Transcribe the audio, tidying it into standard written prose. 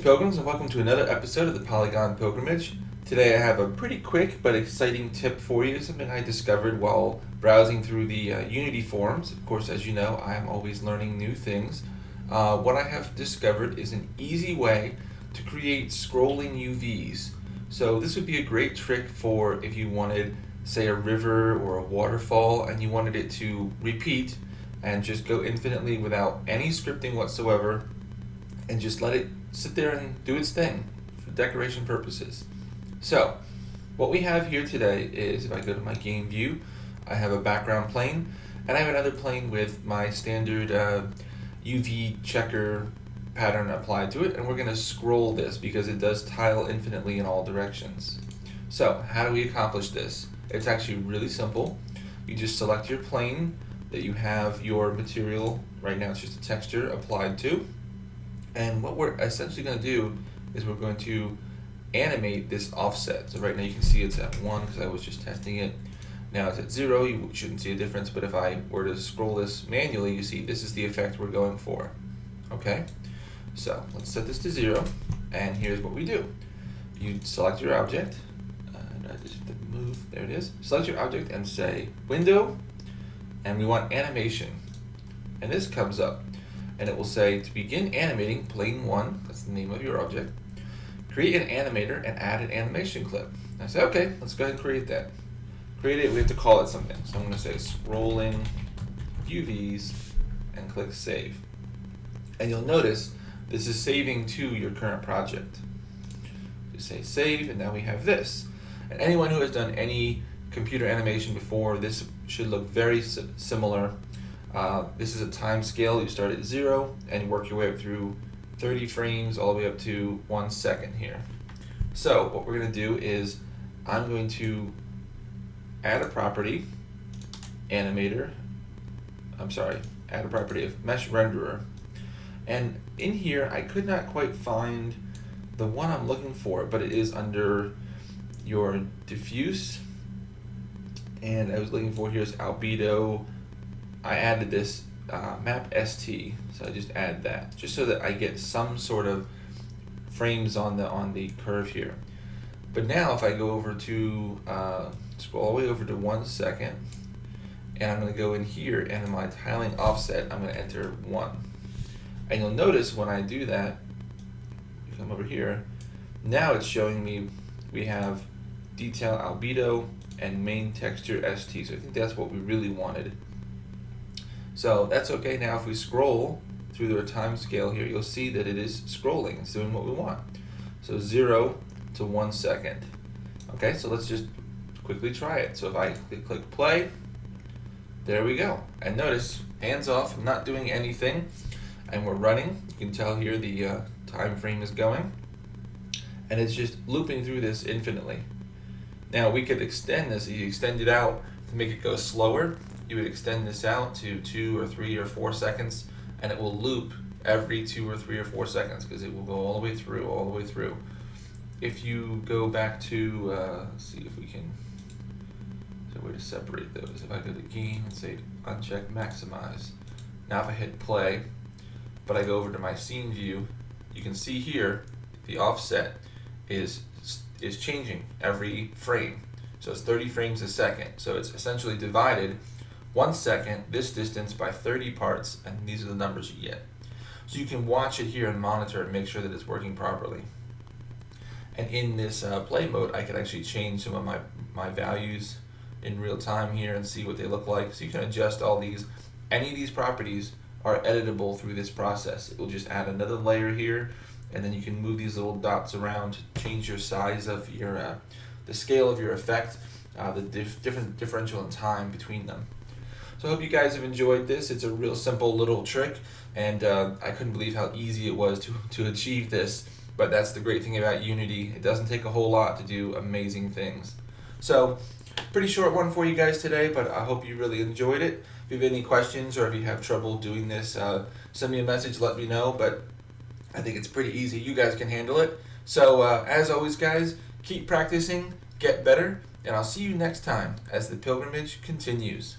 Pilgrims, and welcome to another episode of the Polygon Pilgrimage. Today I have a pretty quick but exciting tip for you, something I discovered while browsing through the Unity forums. Of course, as you know, I am always learning new things. What I have discovered is an easy way to create scrolling UVs. So this would be a great trick for if you wanted, say, a river or a waterfall and you wanted it to repeat and just go infinitely without any scripting whatsoever, and just let it sit there and do its thing for decoration purposes. So what we have here today is, if I go to my game view, I have a background plane and I have another plane with my standard UV checker pattern applied to it, and we're going to scroll this because it does tile infinitely in all directions. So how do we accomplish this? It's actually really simple. You just select your plane that you have your material, right now it's just a texture, applied to. And what we're essentially going to do is we're going to animate this offset. So right now you can see it's at 1 because I was just testing it. Now it's at 0, you shouldn't see a difference, but if I were to scroll this manually, you see this is the effect we're going for. Okay? So let's set this to 0, and here's what we do. You select your object, and I just have to move, there it is. Select your object and say Window, and we want Animation. And this comes up. And it will say, to begin animating plane 1, that's the name of your object, create an animator and add an animation clip. And I say, okay, let's go ahead and create that. Create it, we have to call it something. So I'm going to say scrolling UVs and click save. And you'll notice this is saving to your current project. You say save, and now we have this. And anyone who has done any computer animation before, this should look very similar. This is a time scale. You start at 0 and you work your way up through 30 frames all the way up to 1 second here. So what we're going to do is I'm going to add a property, add a property of mesh renderer. And in here I could not quite find the one I'm looking for, but it is under your diffuse, and I was looking for here's albedo. I added this map ST, so I just add that just so that I get some sort of frames on the curve here. But now if I go over to scroll all the way over to 1 second, and I'm going to go in here, and in my tiling offset I'm going to enter 1, and you'll notice when I do that, you come over here, now it's showing me we have detail albedo and main texture ST. So I think that's what we really wanted. So that's okay. Now if we scroll through the time scale here, you'll see that it is scrolling. It's doing what we want. So 0 to 1 second. Okay, so let's just quickly try it. So if I click play, there we go. And notice, hands off, I'm not doing anything, and we're running. You can tell here the time frame is going, and it's just looping through this infinitely. Now we could extend this. You extend it out to make it go slower. You would extend this out to 2 or 3 or 4 seconds, and it will loop every 2 or 3 or 4 seconds because it will go all the way through, If you go back to, let's see if we can, there's a way to separate those. If I go to game and say uncheck maximize, now if I hit play, but I go over to my scene view, you can see here the offset is changing every frame. So it's 30 frames a second. So it's essentially divided 1 second, this distance, by 30 parts, and these are the numbers you get. So you can watch it here and monitor and make sure that it's working properly. And in this play mode, I can actually change some of my values in real time here and see what they look like. So you can adjust all these. Any of these properties are editable through this process. It will just add another layer here, and then you can move these little dots around to change your size of your, the scale of your effect, the different differential in time between them. So I hope you guys have enjoyed this. It's a real simple little trick, and I couldn't believe how easy it was to achieve this. But that's the great thing about Unity. It doesn't take a whole lot to do amazing things. So pretty short one for you guys today, but I hope you really enjoyed it. If you have any questions or if you have trouble doing this, send me a message, let me know. But I think it's pretty easy. You guys can handle it. So as always, guys, keep practicing, get better, and I'll see you next time as the pilgrimage continues.